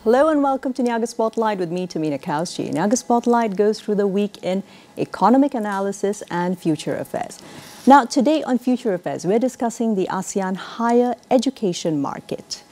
Hello and welcome to Niaga Spotlight with me, Tamina Kauschi. Niaga Spotlight goes through the week in economic analysis and future affairs. Now, today on Future Affairs, we're discussing the ASEAN higher education market.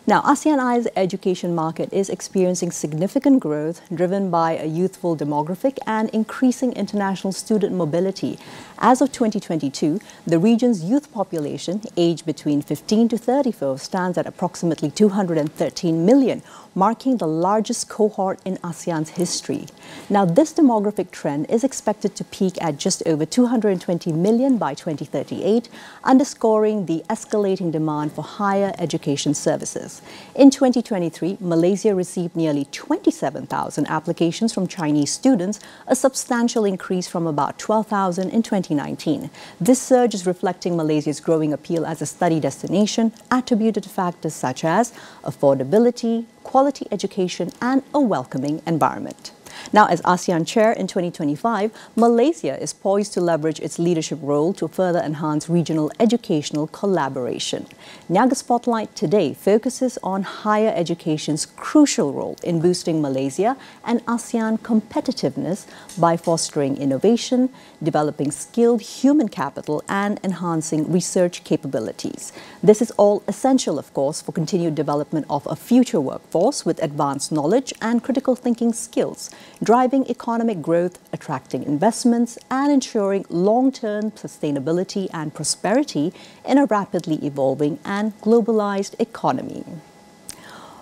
Now, ASEAN's education market is experiencing significant growth driven by a youthful demographic and increasing international student mobility. As of 2022, the region's youth population, aged between 15 to 34, stands at approximately 213 million, marking the largest cohort in ASEAN's history. Now, this demographic trend is expected to peak at just over 220 million by 2038, underscoring the escalating demand for higher education services. In 2023, Malaysia received nearly 27,000 applications from Chinese students, a substantial increase from about 12,000 in 2019. This surge is reflecting Malaysia's growing appeal as a study destination, attributed to factors such as affordability, quality education, and a welcoming environment. Now, as ASEAN Chair in 2025, Malaysia is poised to leverage its leadership role to further enhance regional educational collaboration. Niaga Spotlight today focuses on higher education's crucial role in boosting Malaysia and ASEAN competitiveness by fostering innovation, developing skilled human capital, and enhancing research capabilities. This is all essential, of course, for continued development of a future workforce with advanced knowledge and critical thinking skills, driving economic growth, attracting investments, and ensuring long-term sustainability and prosperity in a rapidly evolving and globalized economy.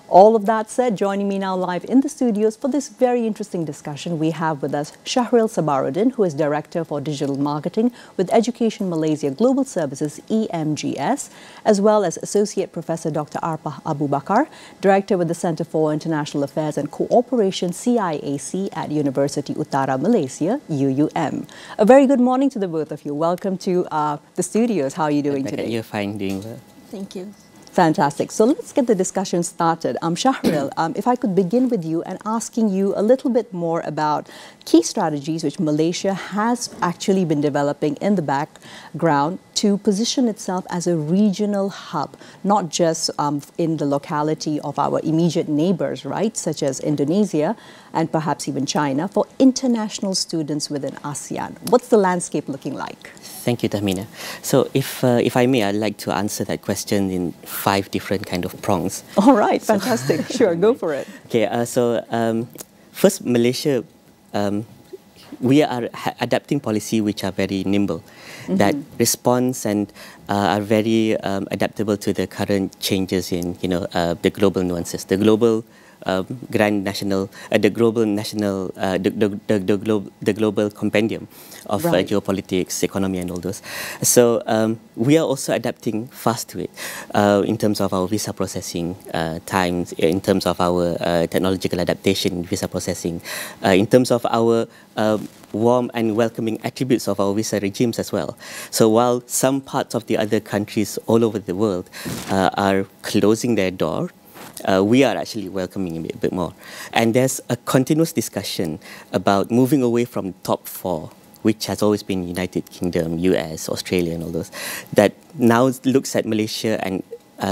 All of that said, joining me now live in the studios for this very interesting discussion, we have with us Shahril Sabaruddin, who is Director for Digital Marketing with Education Malaysia Global Services EMGS, as well as Associate Professor Dr. Arpah Abu Bakar, Director with the Centre for International Affairs and Cooperation CIAC at University Utara Malaysia, UUM. A very good morning to the both of you. Welcome to the studios. How are you doing today? You're fine, doing well. Thank you. Fantastic. So let's get the discussion started. Shahril, if I could begin with you and asking you a little bit more about key strategies which Malaysia has actually been developing in the background to position itself as a regional hub, not just in the locality of our immediate neighbors, right, such as Indonesia and perhaps even China, for international students within ASEAN. What's the landscape looking like? Thank you, Tamina. So if I may, I'd like to answer that question in 5 different kind of prongs. All right, fantastic. Sure, go for it. Okay, first, Malaysia, we are adapting policy which are very nimble, that responds and are very adaptable to the current changes in, the global nuances, the global grand national, the global compendium of geopolitics, economy, and all those. So we are also adapting fast to it in terms of our visa processing times, in terms of our technological adaptation in visa processing, in terms of our warm and welcoming attributes of our visa regimes as well. So while some parts of the other countries all over the world are closing their door, we are actually welcoming a bit more. And there's a continuous discussion about moving away from top 4, which has always been United Kingdom, US, Australia, and all those, that now looks at Malaysia and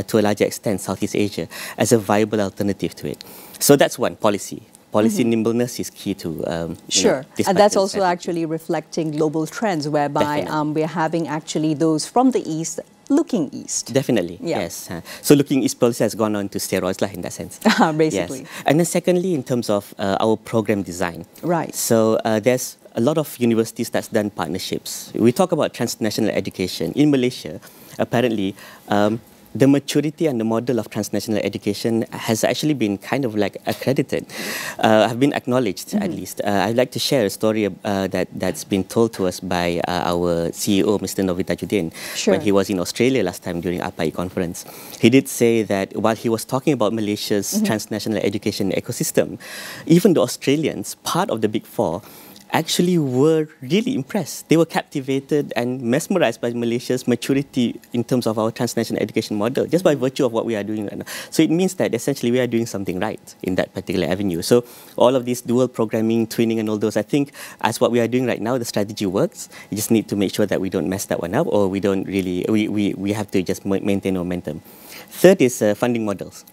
to a larger extent Southeast Asia as a viable alternative to it. So that's one, policy. Policy nimbleness is key to sure, and that's also actually reflecting global trends, whereby we're having actually those from the East looking East. Definitely, yes. So looking East policy has gone on to steroids in that sense. Basically. Yes. And then secondly, in terms of our program design. Right. So there's a lot of universities that's done partnerships. We talk about transnational education. In Malaysia, apparently, the maturity and the model of transnational education has actually been kind of like accredited, have been acknowledged at least. I'd like to share a story that's been told to us by our CEO, Mr. Novi Tajuddin, when he was in Australia last time during APAI conference. He did say that while he was talking about Malaysia's transnational education ecosystem, even the Australians, part of the Big Four, actually were really impressed. They were captivated and mesmerized by Malaysia's maturity in terms of our transnational education model, just by virtue of what we are doing right now. So it means that essentially we are doing something right in that particular avenue. So all of this dual programming, twinning and all those, I think as what we are doing right now, the strategy works. You just need to make sure that we don't mess that one up, or we don't really, we have to just maintain momentum. Third is funding models.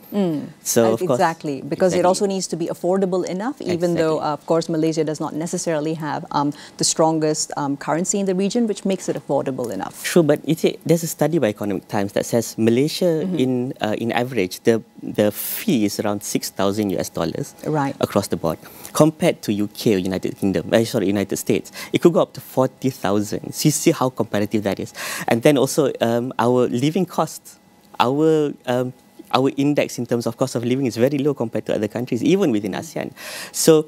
So of course, exactly, because it also needs to be affordable enough, even though, of course, Malaysia does not necessarily have the strongest currency in the region, which makes it affordable enough. True, but there's a study by Economic Times that says Malaysia, in average, the fee is around $6,000 across the board, compared to UK or United States. It could go up to 40,000. So you see how competitive that is, and then also our living costs, our index in terms of cost of living is very low compared to other countries, even within ASEAN. So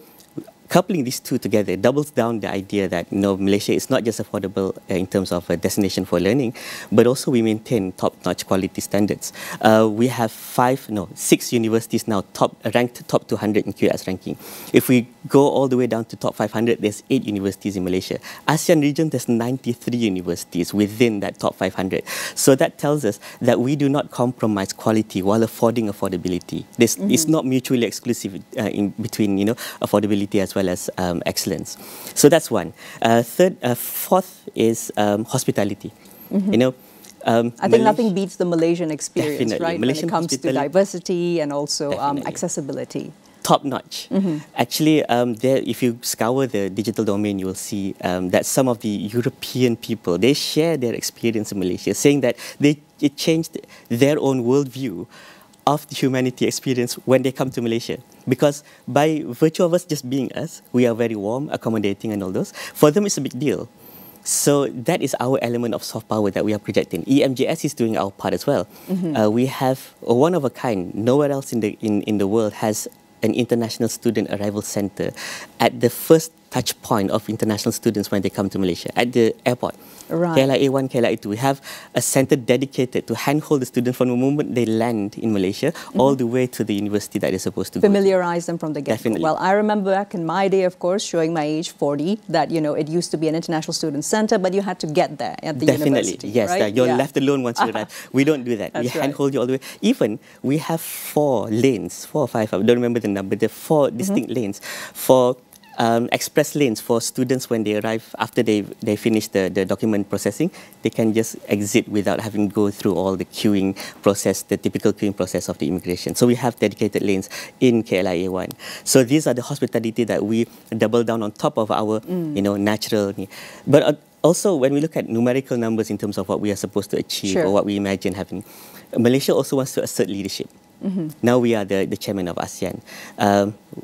coupling these two together doubles down the idea that Malaysia is not just affordable in terms of a destination for learning, but also we maintain top-notch quality standards. We have 6 universities now ranked top 200 in QS ranking. If we go all the way down to top 500, there's 8 universities in Malaysia. ASEAN region, there's 93 universities within that top 500. So that tells us that we do not compromise quality while affording affordability. It's not mutually exclusive in between affordability as well as excellence. So that's one. Fourth is hospitality. I think nothing beats the Malaysian experience, definitely. right? Malaysian when it comes to diversity and also accessibility. Top notch. Actually, if you scour the digital domain, you will see that some of the European people, they share their experience in Malaysia, saying that it changed their own worldview of the humanity experience when they come to Malaysia. Because by virtue of us just being us, we are very warm, accommodating and all those. For them, it's a big deal. So that is our element of soft power that we are projecting. EMJS is doing our part as well. We have one of a kind. Nowhere else in the world has an international student arrival center at the first touch point of international students when they come to Malaysia, at the airport. KLIA 1, KLIA 2. We have a center dedicated to handhold the students from the moment they land in Malaysia all the way to the university that they're supposed to familiarize them from the get-go. Definitely. Well, I remember back in my day, of course, showing my age, 40, that it used to be an international student center, but you had to get there at the university. Yes, right? You're left alone once you arrive. We don't do that. That's we handhold you all the way. Even we have 4 lanes, 4 or 5, I don't remember the number. There are 4 distinct lanes for express lanes for students when they arrive after they finish the document processing. They can just exit without having to go through all the queuing process, the typical queuing process of the immigration. So we have dedicated lanes in KLIA 1. So these are the hospitality that we double down on top of our natural. But also when we look at numerical numbers in terms of what we are supposed to achieve or what we imagine happening, Malaysia also wants to assert leadership. Now we are the chairman of ASEAN.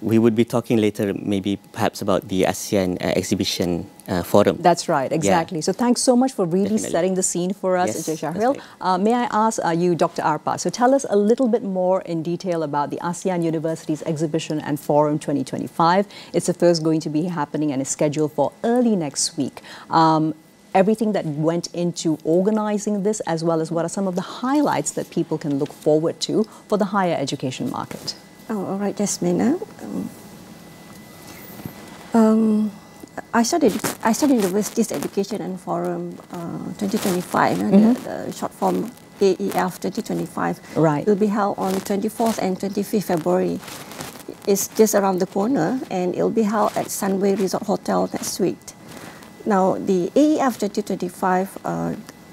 We would be talking later, maybe perhaps about the ASEAN exhibition forum. That's right, exactly. So thanks so much for really setting the scene for us, Yes, Shahril. right. May I ask you, Dr. Arpa, so tell us a little bit more in detail about the ASEAN Universities Exhibition and Forum 2025. It's first going to be happening and is scheduled for early next week. Everything that went into organizing this, as well as what are some of the highlights that people can look forward to for the higher education market? All right, Jasmina. I studied Universities Education and Forum 2025, the short form AEF 2025. Right. It will be held on 24th and 25th February. It's just around the corner, and it will be held at Sunway Resort Hotel next week. Now, the AEF 2025,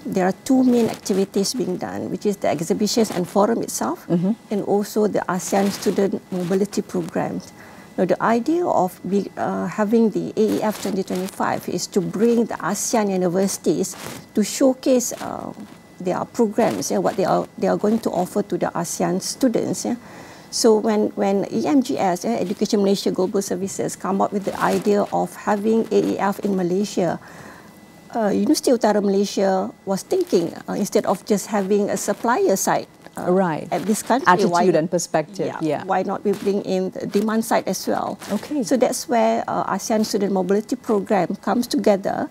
there are 2 main activities being done, which is the exhibitions and forum itself, and also the ASEAN Student Mobility Program. Now, the idea of having the AEF 2025 is to bring the ASEAN universities to showcase their programs, what they are going to offer to the ASEAN students. So when EMGS, Education Malaysia Global Services, come up with the idea of having AEF in Malaysia, University Utara Malaysia was thinking, instead of just having a supplier side at this country, attitude and perspective, why not we bring in the demand side as well? Okay. So that's where ASEAN Student Mobility Program comes together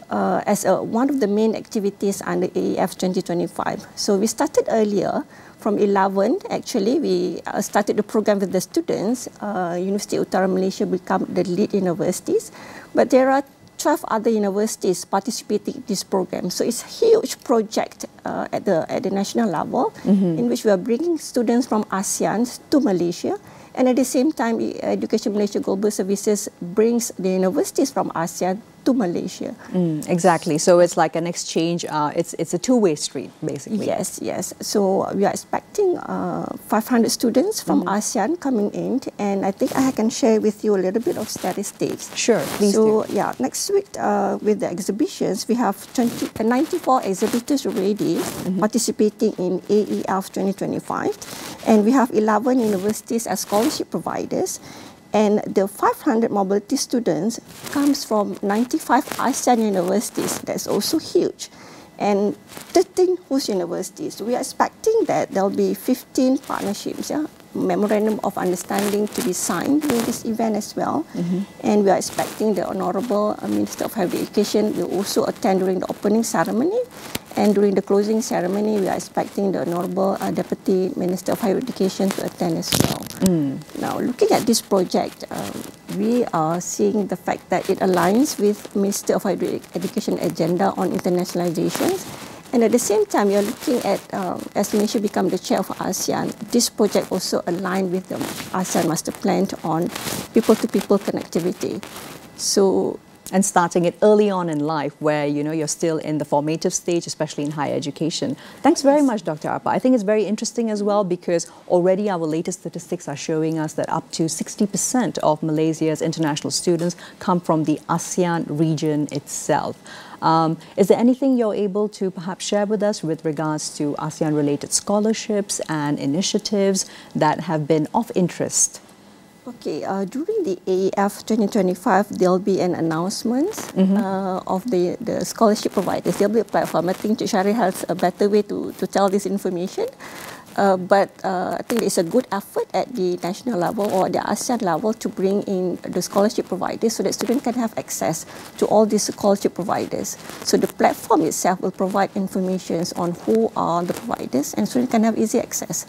as one of the main activities under AEF 2025. So we started earlier. From 11, actually, we started the program with the students. University Utara Malaysia become the lead universities. But there are 12 other universities participating in this program. So it's a huge project at the national level, in which we are bringing students from ASEAN to Malaysia. And at the same time, Education Malaysia Global Services brings the universities from ASEAN to Malaysia. Exactly. So it's like an exchange. It's a two-way street, basically. Yes, yes. So we are expecting 500 students from ASEAN coming in, and I think I can share with you a little bit of statistics. Sure, please so, do. yeah, next week with the exhibitions, we have 94 exhibitors already participating in AEF 2025, and we have 11 universities as scholarship providers. And the 500 mobility students comes from 95 ASEAN universities. That's also huge. And 13 host universities. We are expecting that there will be 15 partnerships, memorandum of understanding to be signed during this event as well. And we are expecting the Honourable Minister of Higher Education will also attend during the opening ceremony. And during the closing ceremony, we are expecting the Honourable Deputy Minister of Higher Education to attend as well. Now, looking at this project, we are seeing the fact that it aligns with Minister of Higher Education agenda on internationalization. And at the same time, we are looking at, as Malaysia become the chair of ASEAN, this project also aligned with the ASEAN Master Plan on people-to-people connectivity. So, and starting it early on in life where, you know, you're still in the formative stage, especially in higher education. Thanks very much, Dr. Arpa. I think it's very interesting as well because already our latest statistics are showing us that up to 60% of Malaysia's international students come from the ASEAN region itself. Is there anything you're able to perhaps share with us with regards to ASEAN-related scholarships and initiatives that have been of interest? Okay, during the AEF 2025, there will be an announcement of the scholarship providers. There will be a platform. I think Syahrir has a better way to tell this information. But I think it's a good effort at the national level or the ASEAN level to bring in the scholarship providers so that students can have access to all these scholarship providers. So the platform itself will provide information on who are the providers and students can have easy access.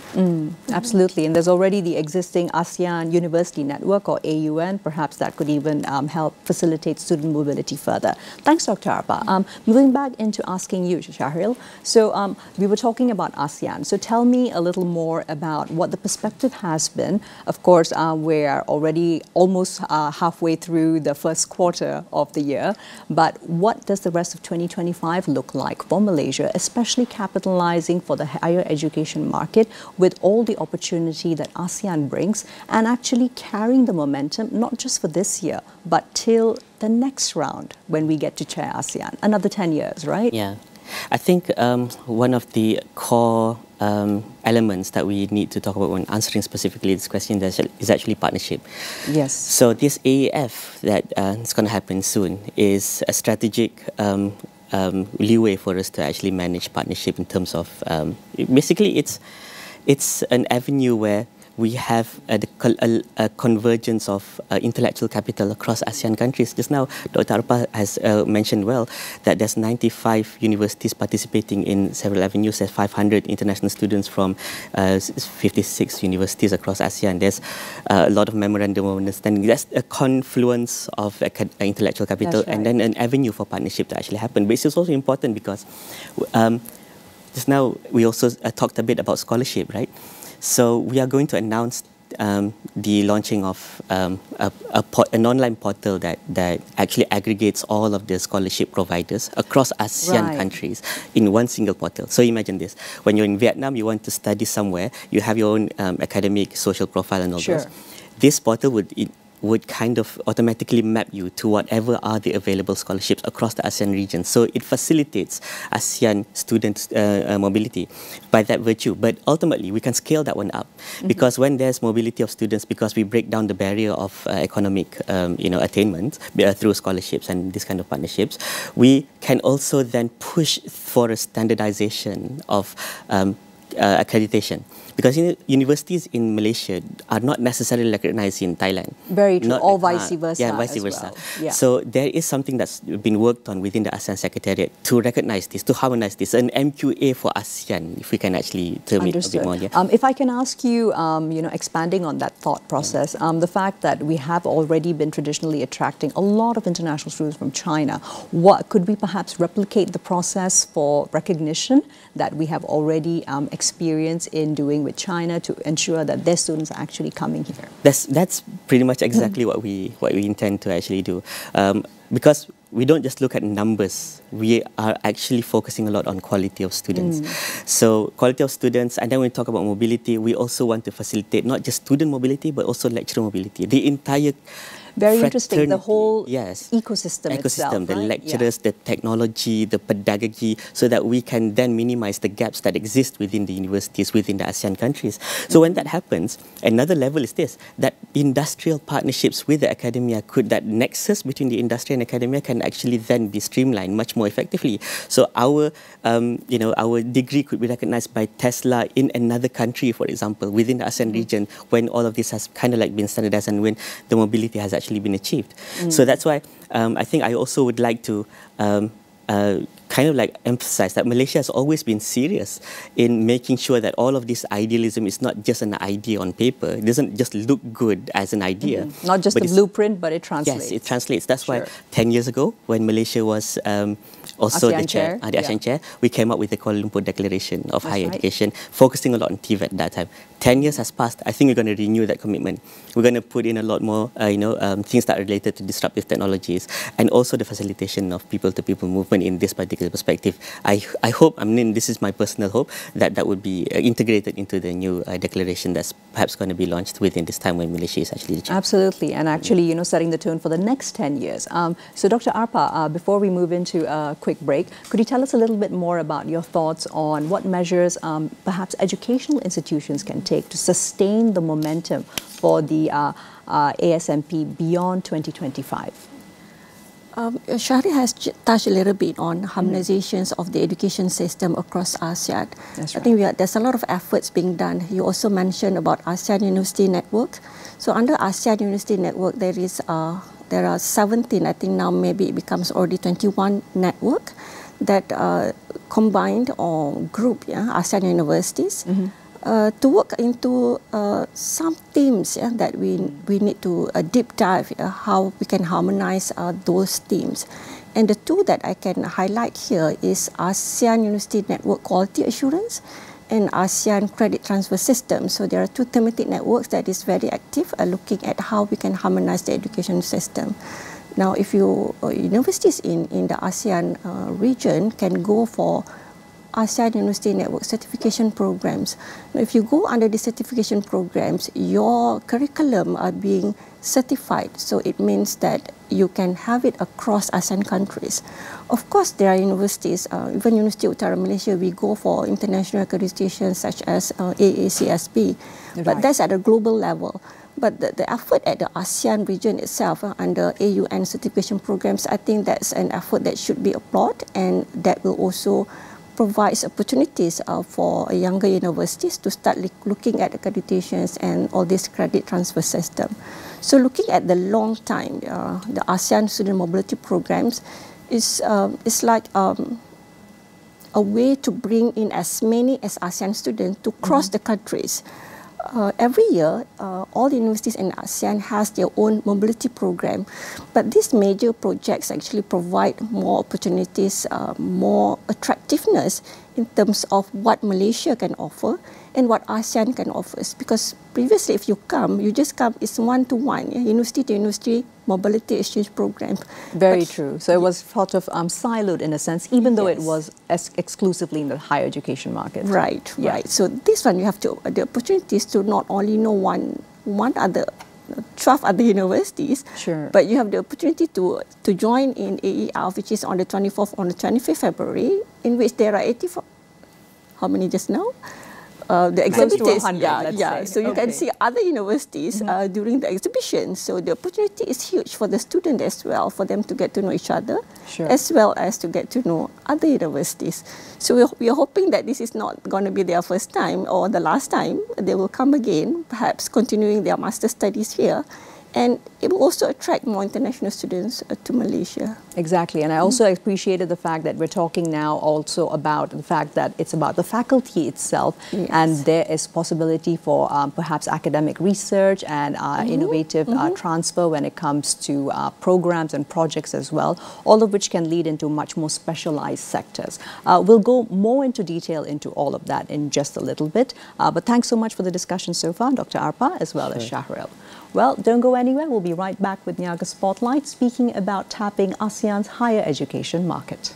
Absolutely, and there's already the existing ASEAN University Network or AUN. Perhaps that could even help facilitate student mobility further. Thanks, Dr. Arpa. Moving back into asking you, Syahrir. So we were talking about ASEAN. So tell me a little more about what the perspective has been. Of course, we're already almost halfway through the first quarter of the year, but what does the rest of 2025 look like for Malaysia, especially capitalizing for the higher education market with all the opportunity that ASEAN brings and actually carrying the momentum, not just for this year, but till the next round when we get to chair ASEAN, another 10 years, right? Yeah. I think one of the core elements that we need to talk about when answering specifically this question is actually partnership. Yes. So this AEF that is going to happen soon is a strategic leeway for us to actually manage partnership in terms of basically it's an avenue where we have a convergence of intellectual capital across ASEAN countries. Just now, Dr. Arpa has mentioned well that there's 95 universities participating in several avenues. There's 500 international students from 56 universities across ASEAN. There's a lot of memorandum of understanding. That's a confluence of intellectual capital and then an avenue for partnership to actually happen. But it's also important because just now we also talked a bit about scholarship, right? So we are going to announce the launching of an online portal that actually aggregates all of the scholarship providers across ASEAN countries in one single portal. So imagine this, when you're in Vietnam, you want to study somewhere, you have your own academic, social profile and all those. This portal would kind of automatically map you to whatever are the available scholarships across the ASEAN region. So it facilitates ASEAN students' mobility by that virtue. But ultimately, we can scale that one up because when there's mobility of students, because we break down the barrier of economic attainment through scholarships and this kind of partnerships, we can also then push for a standardization of accreditation. Because universities in Malaysia are not necessarily recognized in Thailand. Very true, or vice versa. Yeah, vice versa. Well. Yeah. So there is something that's been worked on within the ASEAN Secretariat to recognize this, to harmonize this, an MQA for ASEAN, if we can actually term it a bit more. Yeah. If I can ask you, expanding on that thought process, the fact that we have already been traditionally attracting a lot of international students from China, what could we perhaps replicate the process for recognition that we have already experienced in doing with China to ensure that their students are actually coming here? That's pretty much exactly what we intend to actually do. Because we don't just look at numbers. We are actually focusing a lot on quality of students. So quality of students, and then when we talk about mobility, we also want to facilitate not just student mobility, but also lecturer mobility. The entire very interesting, the whole yes, ecosystem itself, the right? lecturers, the technology, the pedagogy, so that we can then minimize the gaps that exist within the universities, within the ASEAN countries. So when that happens, another level is this, that industrial partnerships with the academia that nexus between the industry and academia can actually then be streamlined much more effectively. So our, our degree could be recognized by Tesla in another country, for example, within the ASEAN region, when all of this has kind of like been standardized and when the mobility has actually been achieved. So that's why I think I also would like to kind of like emphasize that Malaysia has always been serious in making sure that all of this idealism is not just an idea on paper. It doesn't just look good as an idea. Not just a blueprint, but it translates. Yes, it translates. That's why 10 years ago, when Malaysia was also ASEAN the chair, Chair. The ASEAN Chair, we came up with the Kuala Lumpur Declaration of Higher Education, focusing a lot on TVET at that time. 10 years has passed. I think we're going to renew that commitment. We're going to put in a lot more, things that are related to disruptive technologies and also the facilitation of people-to-people movement in this particular perspective. I hope, I mean, this is my personal hope, that would be integrated into the new declaration that's perhaps going to be launched within this time when Malaysia is actually the chair. Absolutely, and actually, setting the tone for the next 10 years. So, Dr. Arpa, before we move into a quick break, could you tell us a little bit more about your thoughts on what measures perhaps educational institutions can take to sustain the momentum for the ASMP beyond 2025? Shahri has touched a little bit on harmonizations of the education system across ASEAN. That's right. I think there's a lot of efforts being done. You also mentioned about ASEAN University Network. So under ASEAN University Network, there are 17, I think now maybe it becomes already 21 network that combined or group ASEAN universities to work into some themes that we need to deep dive how we can harmonize those themes. And the two that I can highlight here is ASEAN University Network Quality Assurance and ASEAN Credit Transfer System. So there are two thematic networks that is very active looking at how we can harmonize the education system. Now, if universities in the ASEAN region can go for ASEAN University Network certification programs. Now, if you go under the certification programs, your curriculum are being certified. So it means that you can have it across ASEAN countries. Of course, there are universities, even University of Utara Malaysia, we go for international accreditation such as AACSB, but that's at a global level. But the effort at the ASEAN region itself under AUN certification programs, I think that's an effort that should be applauded, and that will also provide opportunities for younger universities to start looking at accreditations and all this credit transfer system. So looking at the long time, the ASEAN student mobility programs is like a way to bring in as many as ASEAN students to cross the countries. Every year, all the universities in ASEAN has their own mobility program, but these major projects actually provide more opportunities, more attractiveness in terms of what Malaysia can offer and what ASEAN can offer. Because previously, if you just come, it's one-to-one, university to university mobility exchange program. Very true. So it was sort of siloed in a sense, even though it was exclusively in the higher education market. Right, right. So this one, you have the opportunities to not only know 12 other universities, but you have the opportunity to join in AER, which is on the 25th February, in which there are 84, how many just now? The exhibitors, so you can see other universities during the exhibition. So the opportunity is huge for the student as well, for them to get to know each other, as well as to get to know other universities. So we are hoping that this is not going to be their first time or the last time. They will come again, perhaps continuing their master studies here. And it will also attract more international students to Malaysia. Exactly, and I also appreciated the fact that we're talking now also about the fact that it's about the faculty itself, and there is possibility for perhaps academic research and innovative transfer when it comes to programs and projects as well, all of which can lead into much more specialized sectors. We'll go more into detail into all of that in just a little bit, but thanks so much for the discussion so far, Dr. Arpa, as well as Shahril. Well, don't go anywhere. We'll be right back with Niaga Spotlight, speaking about tapping ASEAN's higher education market.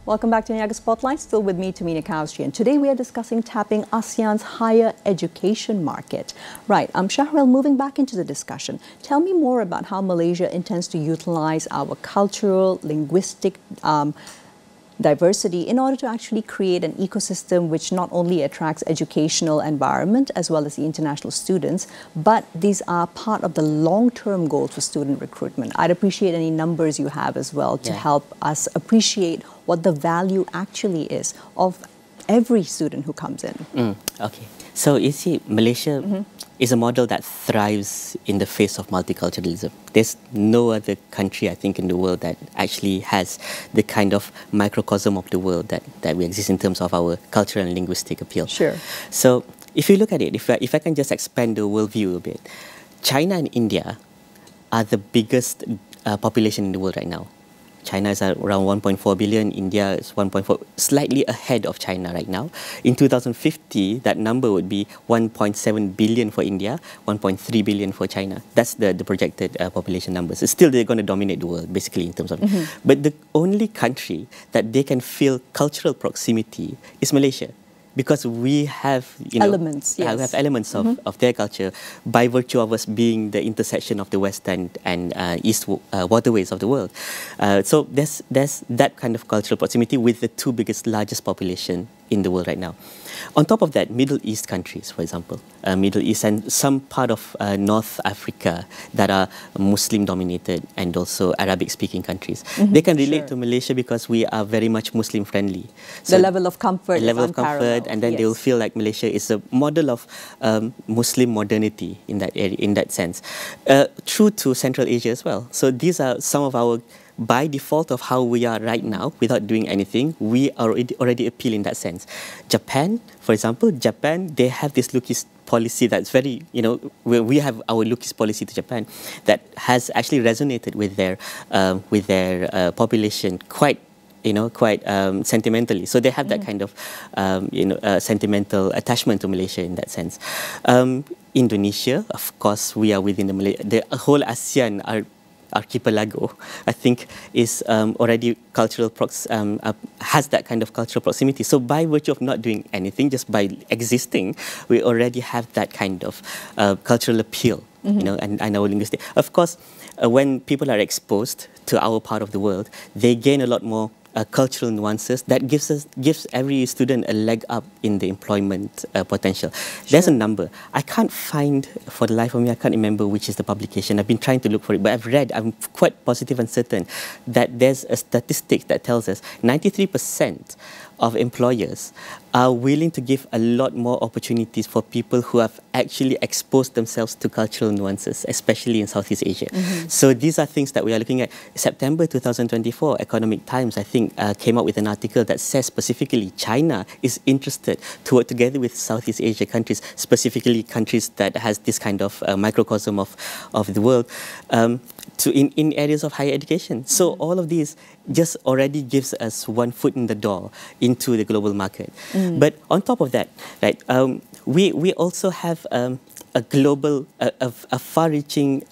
Welcome back to Niaga Spotlight, still with me, Tamina Kauschi, and today we are discussing tapping ASEAN's higher education market. Right, Shahril, moving back into the discussion, tell me more about how Malaysia intends to utilize our cultural, linguistic diversity in order to actually create an ecosystem which not only attracts educational environment as well as the international students, but these are part of the long-term goals for student recruitment. I'd appreciate any numbers you have as well to help us appreciate what the value actually is of every student who comes in. Okay. So you see, Malaysia is a model that thrives in the face of multiculturalism. There's no other country, I think, in the world that actually has the kind of microcosm of the world that we exist in terms of our cultural and linguistic appeal. Sure. So if you look at it, if I can just expand the worldview a bit, China and India are the biggest population in the world right now. China is around 1.4 billion, India is 1.4, slightly ahead of China right now. In 2050, that number would be 1.7 billion for India, 1.3 billion for China. That's the projected population numbers. Still, they're going to dominate the world, basically, in terms of... But the only country that they can feel cultural proximity is Malaysia. Because we have, elements, we have elements of their culture by virtue of us being the intersection of the west and east waterways of the world. So there's that kind of cultural proximity with the two largest population in the world right now. On top of that, Middle East countries, for example, Middle East and some part of North Africa that are Muslim-dominated and also Arabic-speaking countries, they can relate to Malaysia because we are very much Muslim-friendly. So the level of comfort is unparalleled. And then they will feel like Malaysia is a model of Muslim modernity in that area, in that sense. True to Central Asia as well. So these are some of our, by default of how we are right now, without doing anything, we already appeal in that sense. Japan, for example, they have this Lukis policy that's very, we have our Lukis policy to Japan that has actually resonated with their population quite sentimentally. So they have that kind of, sentimental attachment to Malaysia in that sense. Indonesia, of course, we are within the whole ASEAN archipelago, I think, is already cultural has that kind of cultural proximity. So by virtue of not doing anything, just by existing, we already have that kind of cultural appeal, and our linguistic. Of course, when people are exposed to our part of the world, they gain a lot more cultural nuances that gives every student a leg up in the employment potential. There's a number. I can't find, for the life of me, I can't remember which is the publication. I've been trying to look for it, but I'm quite positive and certain that there's a statistic that tells us 93% of employers are willing to give a lot more opportunities for people who have actually exposed themselves to cultural nuances, especially in Southeast Asia. So these are things that we are looking at. September 2024, Economic Times, I think, came out with an article that says specifically China is interested to work together with Southeast Asia countries, specifically countries that has this kind of microcosm of the world, in areas of higher education. So all of these just already gives us one foot in the door into the global market. But on top of that, right, we also have a global, a far-reaching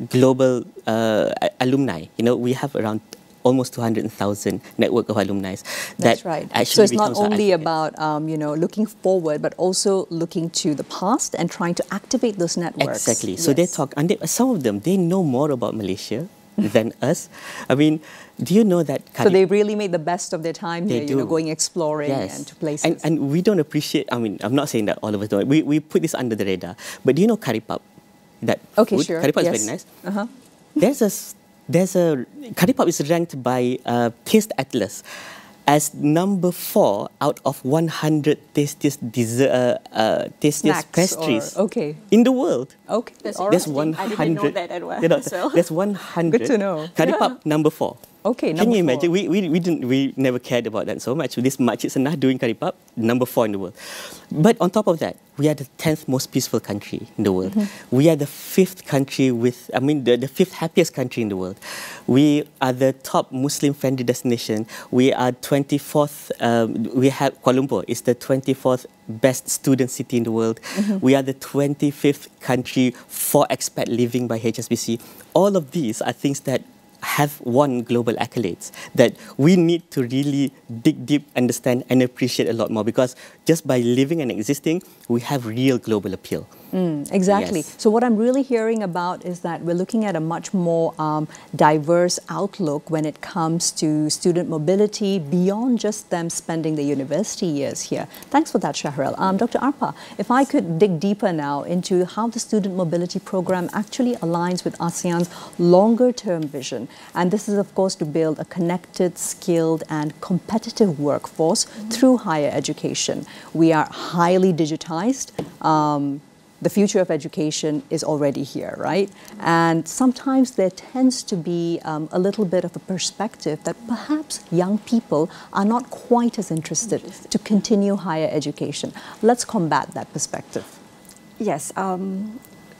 global alumni. We have around almost 200,000 network of alumni. That's right. So it's not only about looking forward, but also looking to the past and trying to activate those networks. Exactly. So they talk, and some of them, they know more about Malaysia than us. I mean, do you know that... So they really made the best of their time here, going exploring and to places. And we don't appreciate, I mean, I'm not saying that all of us don't. We put this under the radar. But do you know curry puff? That okay, food? Sure. Curry puff is very nice. There's a curry puff is ranked by Taste Atlas as number 4 out of 100 tastiest pastries in the world. Okay, there's 100. I didn't know that as well. There's 100. Good to know. Curry puff number 4. Okay, Can you number 4. imagine? We never cared about that so much. This Makcik Senah doing Karipap, number 4 in the world. But on top of that, we are the 10th most peaceful country in the world. We are the 5th country with, the 5th happiest country in the world. We are the top Muslim-friendly destination. We are 24th, we have Kuala Lumpur is the 24th best student city in the world. We are the 25th country for expat living by HSBC. All of these are things that have won global accolades that we need to really dig deep, understand and appreciate a lot more, because just by living and existing, we have real global appeal. Exactly. Yes. So what I'm really hearing about is that we're looking at a much more diverse outlook when it comes to student mobility beyond just them spending the university years here. Thanks for that, Shahril. Dr. Arpa, if I could dig deeper now into how the student mobility program actually aligns with ASEAN's longer-term vision. And this is, of course, to build a connected, skilled and competitive workforce through higher education. We are highly digitized. The future of education is already here, right? And sometimes there tends to be a little bit of a perspective that perhaps young people are not quite as interested to continue higher education. Let's combat that perspective. Yes,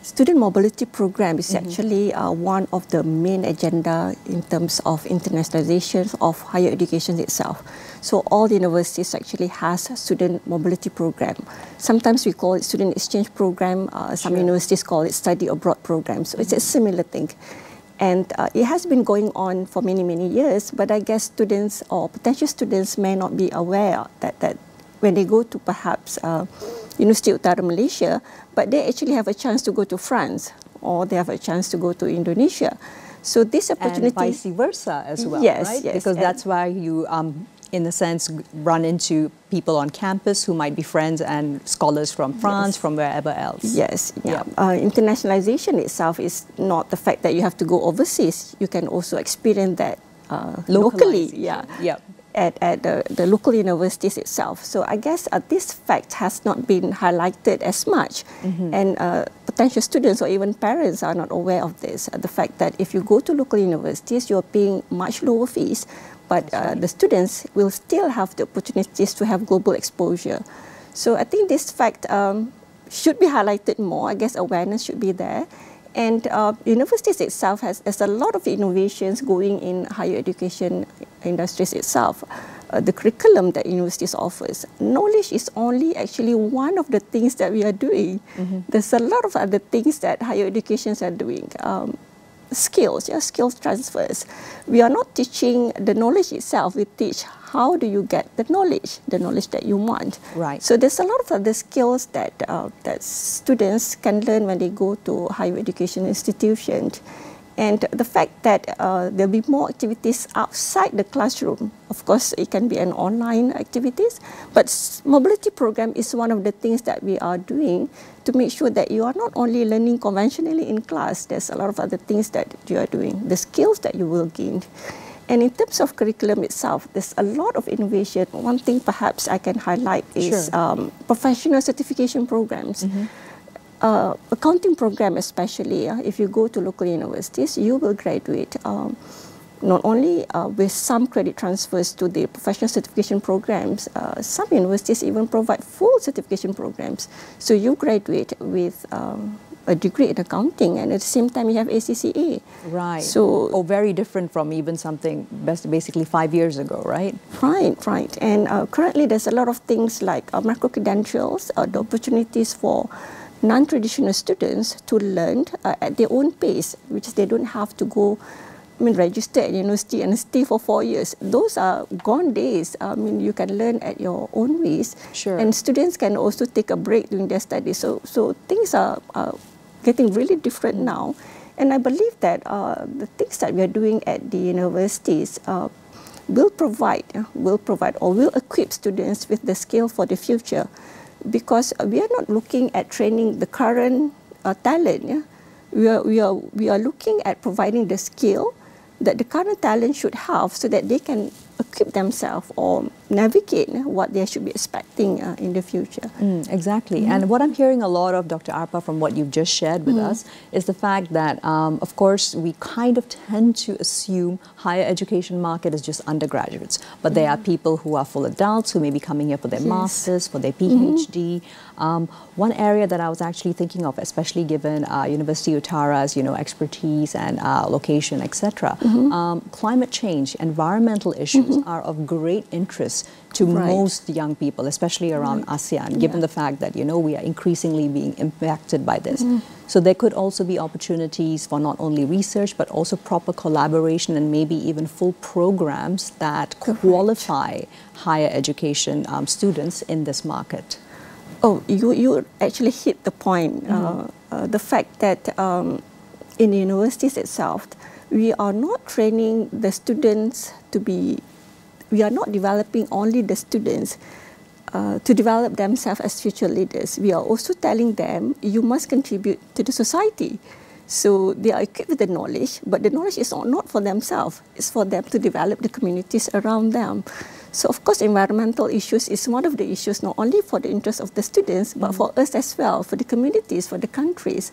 student mobility program is actually one of the main agenda in terms of internationalization of higher education itself. So all universities actually has a student mobility program. Sometimes we call it student exchange program. Some universities call it study abroad program. So it's a similar thing. And it has been going on for many, many years, but I guess students or potential students may not be aware that when they go to perhaps University of Utara Malaysia, but they actually have a chance to go to France or they have a chance to go to Indonesia. So this opportunity... And vice versa as well, yes, right? Yes, because that's why you, in a sense, run into people on campus who might be friends and scholars from France, from wherever else. Yes, yeah. Internationalization itself is not the fact that you have to go overseas. You can also experience that locally. At the local universities itself. So I guess this fact has not been highlighted as much, and potential students or even parents are not aware of this. The fact that if you go to local universities, you're paying much lower fees, but the students will still have the opportunities to have global exposure. So I think this fact should be highlighted more. I guess awareness should be there. And universities itself has a lot of innovations going in higher education industries itself. The curriculum that universities offers, knowledge is only actually one of the things that we are doing. There's a lot of other things that higher educations are doing. Skills transfers. We are not teaching the knowledge itself. We teach how do you get the knowledge that you want. Right. So there's a lot of other skills that that students can learn when they go to higher education institutions. And the fact that there'll be more activities outside the classroom. Of course, it can be an online activities, but mobility program is one of the things that we are doing to make sure that you are not only learning conventionally in class, there's a lot of other things that you are doing, the skills that you will gain. And in terms of curriculum itself, there's a lot of innovation. One thing perhaps I can highlight is professional certification programs. Accounting program especially, if you go to local universities, you will graduate not only with some credit transfers to the professional certification programs, some universities even provide full certification programs. So you graduate with a degree in accounting and at the same time you have ACCA. Right. So, very different from even something basically 5 years ago, right? Right. And currently there's a lot of things like micro-credentials, the opportunities for non-traditional students to learn at their own pace, which they don't have to go, register at university and stay for 4 years. Those are gone days. You can learn at your own ways. And students can also take a break during their studies. So things are getting really different now. And I believe that the things that we are doing at the universities will provide or will equip students with the skill for the future. Because we are not looking at training the current talent. We are looking at providing the skill that the current talent should have so that they can equip themselves or navigate what they should be expecting in the future. Exactly. And what I'm hearing a lot of, Dr. Arpa, from what you've just shared with us, is the fact that, of course, we kind of tend to assume higher education market is just undergraduates. But there are people who are full adults who may be coming here for their masters, for their PhD. One area that I was actually thinking of, especially given University of Tara's, expertise and location, etc. Climate change, environmental issues are of great interest to most young people, especially around ASEAN, given the fact that, we are increasingly being impacted by this. So there could also be opportunities for not only research, but also proper collaboration and maybe even full programs that qualify higher education students in this market. Oh, you actually hit the point. The fact that in the universities itself, we are not training the students to be, we are not developing only the students to develop themselves as future leaders. We are also telling them, you must contribute to the society. So they are equipped with the knowledge, but the knowledge is not for themselves. It's for them to develop the communities around them. So of course, environmental issues is one of the issues, not only for the interest of the students, but for us as well, for the communities, for the countries.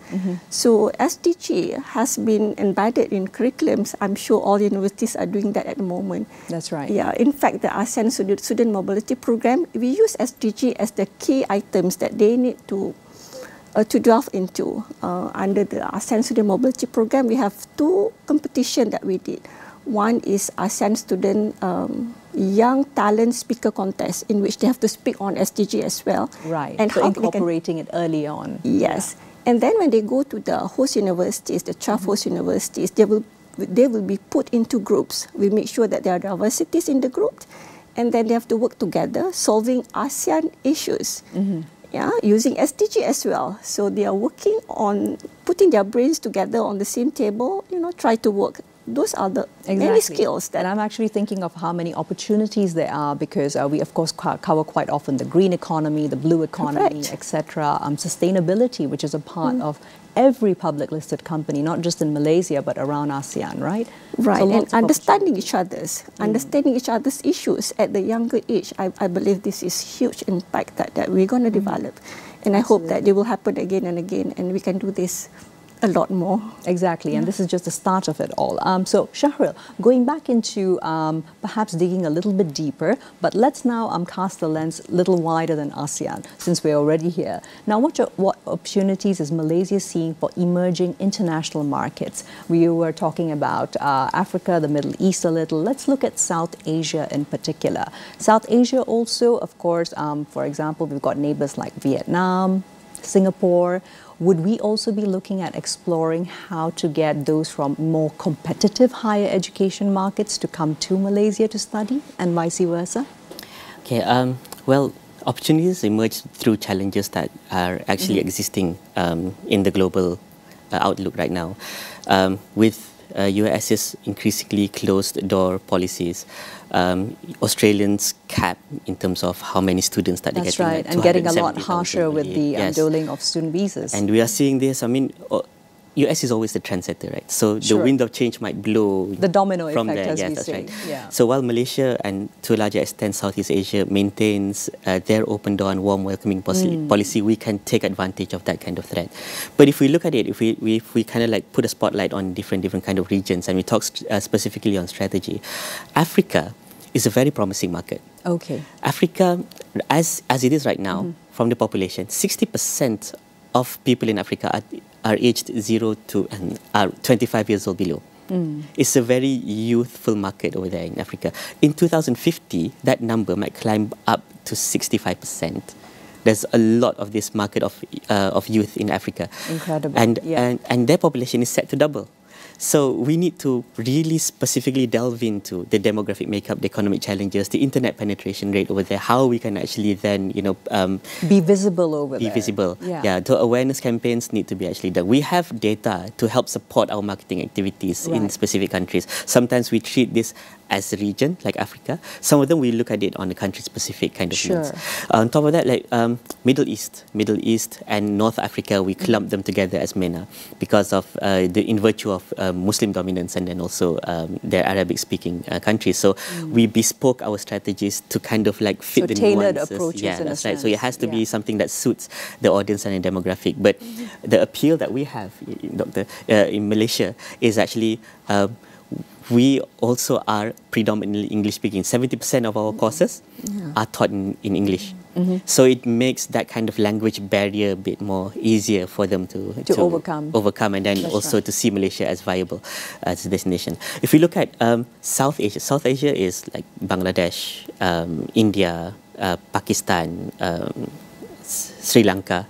So SDG has been embedded in curriculums. I'm sure all universities are doing that at the moment. That's right. Yeah, in fact, the ASEAN Student Mobility Program, we use SDG as the key items that they need to delve into. Under the ASEAN Student Mobility Program, we have 2 competitions that we did. One is ASEAN Student Young Talent Speaker Contest, in which they have to speak on SDG as well. Right, and so how incorporating it early on. Yes, and then when they go to the host universities, the 12 host universities, they will be put into groups. We make sure that there are diversities in the group, and then they have to work together, solving ASEAN issues. Using SDG as well. So they are working on putting their brains together on the same table, try to work. Those are the many skills that... And I'm actually thinking of how many opportunities there are, because we, of course, cover quite often the green economy, the blue economy, etc. Sustainability, which is a part of every public listed company, not just in Malaysia, but around ASEAN, right? Right, so and understanding each other's issues at the younger age. I believe this is huge impact that we're going to develop. And I hope that it will happen again and again, and we can do this a lot more. Exactly, and this is just the start of it all. So Shahril, going back into perhaps digging a little bit deeper, but let's now cast the lens a little wider than ASEAN, since we're already here. Now, what opportunities is Malaysia seeing for emerging international markets? We were talking about Africa, the Middle East a little. Let's look at South Asia in particular. South Asia also, of course, for example, we've got neighbors like Vietnam, Singapore. Would we also be looking at exploring how to get those from more competitive higher education markets to come to Malaysia to study, and vice versa? Okay, well, opportunities emerge through challenges that are actually existing in the global outlook right now. With US's increasingly closed-door policies, Australians cap in terms of how many students that they get. That's right, and getting a lot harsher with the doling of student visas. And we are seeing this, US is always the trendsetter, right? So the wind of change might blow the domino from effect, there. as we say. Right. Yeah. So while Malaysia and to a larger extent Southeast Asia maintains their open door and warm welcoming policy, we can take advantage of that kind of threat. But if we look at it, if we kind of like put a spotlight on different kind of regions, and we talk specifically on strategy, Africa is a very promising market. Okay. Africa, as it is right now, from the population, 60% of people in Africa are aged 0 to 25 years old below. It's a very youthful market over there in Africa. In 2050, that number might climb up to 65%. There's a lot of this market of youth in Africa. Incredible. And their population is set to double. So we need to really specifically delve into the demographic makeup, the economic challenges, the internet penetration rate over there, how we can actually then, be visible over there. Be visible. Yeah, the awareness campaigns need to be actually done. We have data to help support our marketing activities in specific countries. Sometimes we treat this as a region, like Africa. Some of them we look at it on a country-specific kind of lens. On top of that, like Middle East and North Africa, we clump them together as MENA because of in virtue of Muslim dominance and then also their Arabic-speaking countries. So we bespoke our strategies to kind of like fit the tailored nuances. approaches. Yeah, in that's a right. So it has to sense. be something that suits the audience and the demographic. But the appeal that we have, Doctor, in Malaysia is actually we also are predominantly English-speaking. 70% of our courses are taught in English. So it makes that kind of language barrier a bit more easier for them to overcome and then That's also right. to see Malaysia as viable as a destination. If we look at South Asia is like Bangladesh, India, Pakistan, Sri Lanka.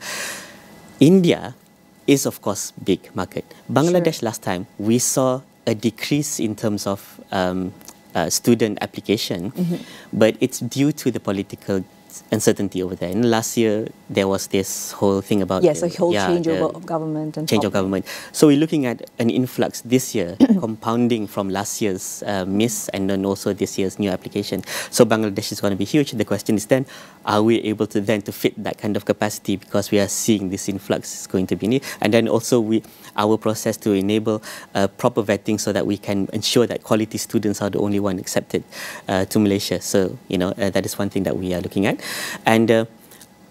India is of course big market. Bangladesh last time we saw a decrease in terms of student application, but it's due to the political uncertainty over there. And last year there was this whole thing about Yes, a whole changeover of government and change of government. So we're looking at an influx this year, compounding from last year's miss and then also this year's new application. So Bangladesh is going to be huge. The question is then, are we able to then to fit that kind of capacity, because we are seeing this influx is going to be needed. And then also our process to enable proper vetting so that we can ensure that quality students are the only one accepted to Malaysia. So, that is one thing that we are looking at. And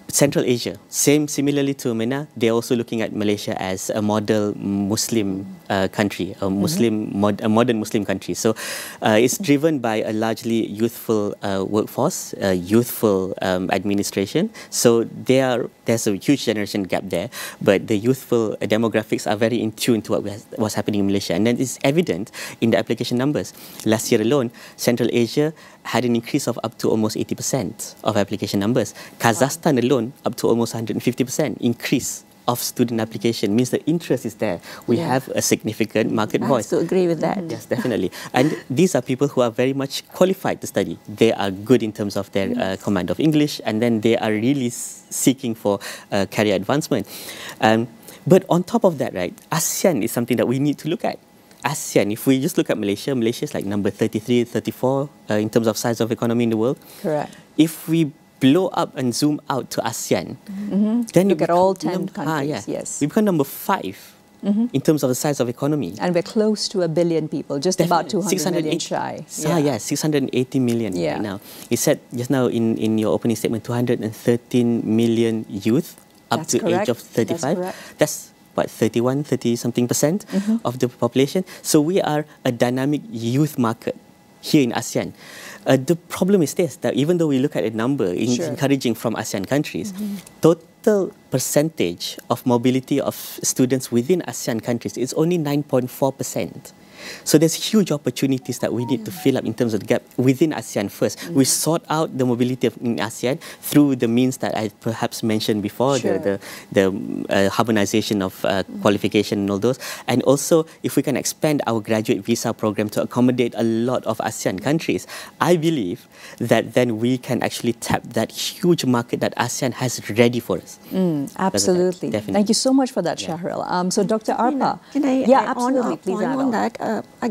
Central Asia, similarly to MENA, they're also looking at Malaysia as a model Muslim country, a modern Muslim country. So it's driven by a largely youthful workforce, youthful administration. So there's a huge generation gap there, but the youthful demographics are very in tune to what's happening in Malaysia. And then it's evident in the application numbers. Last year alone, Central Asia had an increase of up to almost 80% of application numbers. Kazakhstan alone, up to almost 150% increase of student application, means the interest is there. We have a significant market voice. I have to agree with that. Yes, definitely. And these are people who are very much qualified to study. They are good in terms of their command of English, and then they are really seeking for career advancement. But on top of that, right, ASEAN is something that we need to look at. ASEAN, if we just look at Malaysia, Malaysia is like number 33, 34 in terms of size of economy in the world. Correct. If we blow up and zoom out to ASEAN, then look at all 10 countries, yes. We become number 5 in terms of the size of economy. And we're close to 1 billion people, just about 200 million shy. 680 million right now. You said just now in your opening statement, 213 million youth up to age of 35. That's what, 30-something% of the population. So we are a dynamic youth market here in ASEAN. The problem is this, that even though we look at a number encouraging from ASEAN countries, total percentage of mobility of students within ASEAN countries is only 9.4%. So there's huge opportunities that we need to fill up in terms of the gap within ASEAN first. We sort out the mobility in ASEAN through the means that I perhaps mentioned before, the harmonization of qualification and all those. And also, if we can expand our graduate visa program to accommodate a lot of ASEAN countries, I believe that then we can actually tap that huge market that ASEAN has ready for us. Absolutely. Definitely. Thank you so much for that, Shahril. So Dr. Arpa. Can I add absolutely. on, Please add on that?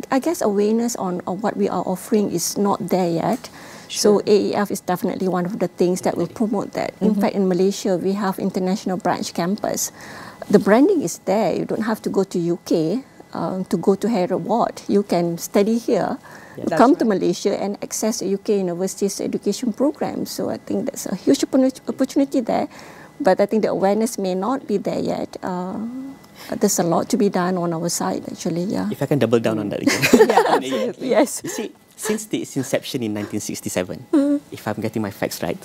I guess awareness on what we are offering is not there yet. So AEF is definitely one of the things that will promote that. In fact, in Malaysia, we have international branch campus. The branding is there. You don't have to go to UK to go to Harvard Ward. You can study here, come to Malaysia and access UK university's education program. So I think that's a huge opportunity there. But I think the awareness may not be there yet. There's a lot to be done on our side, actually, If I can double down on that again. Absolutely. Yes. You see, since its inception in 1967, if I'm getting my facts right,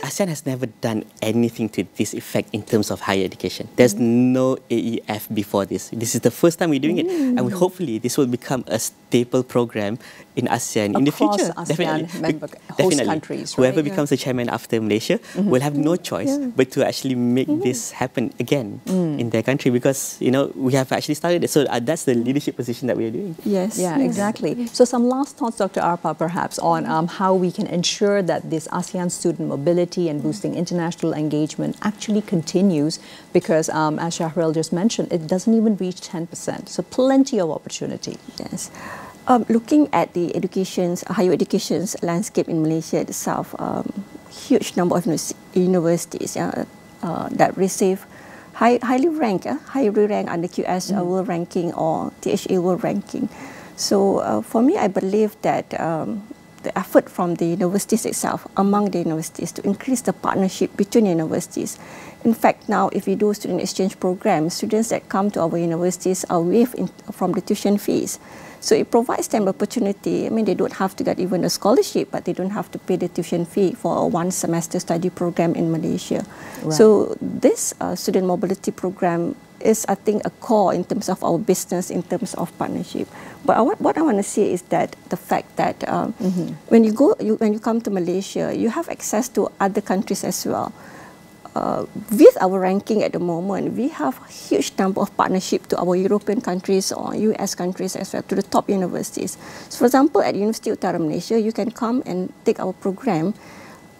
ASEAN has never done anything to this effect in terms of higher education. There's no AEF before this. This is the first time we're doing it, and hopefully this will become a staple program in ASEAN in the future. ASEAN member host countries. Whoever becomes the chairman after Malaysia will have no choice but to actually make this happen again in their country, because we have actually started it. So that's the leadership position that we are doing. Yes. Yeah, exactly. So some last thoughts, Dr. Arpa, perhaps on how we can ensure that this ASEAN student mobility and boosting international engagement actually continues, because as Shahril just mentioned, it doesn't even reach 10%. So plenty of opportunity. Yes. Looking at the higher education's landscape in Malaysia itself, huge number of universities that receive highly ranked under QS World Ranking or THA World Ranking. So for me, I believe that the effort from the universities itself, among the universities, to increase the partnership between universities. In fact, now if we do student exchange programs, students that come to our universities are waived from the tuition fees. So it provides them opportunity. I mean, they don't have to get even a scholarship, but they don't have to pay the tuition fee for a one semester study program in Malaysia. Right. So this student mobility program is, I think, a core in terms of our business, in terms of partnership. But what I want to say is that the fact that when you come to Malaysia, you have access to other countries as well. With our ranking at the moment, we have a huge number of partnership to our European countries or US countries as well, to the top universities. So for example, at University Utara Malaysia, you can come and take our program,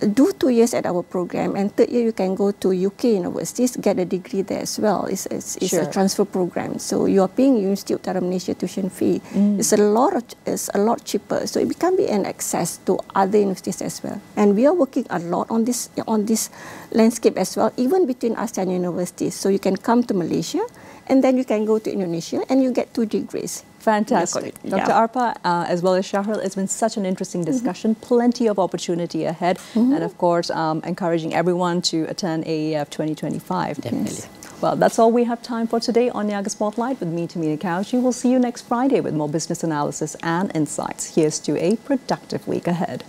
do 2 years at our program, and third year you can go to UK universities, get a degree there as well. It's a transfer program. So you are paying University Utara Malaysia tuition fee. It's a lot cheaper. So it can be an access to other universities as well. And we are working a lot on this landscape as well, even between ASEAN universities. So you can come to Malaysia, and then you can go to Indonesia, and you get 2 degrees. Fantastic. Dr. Arpa, as well as Shahril, it's been such an interesting discussion, plenty of opportunity ahead, and of course, encouraging everyone to attend AEF 2025. Definitely. Yes. Well, that's all we have time for today on Niaga Spotlight with me, Tamina Kaushi. We'll see you next Friday with more business analysis and insights. Here's to a productive week ahead.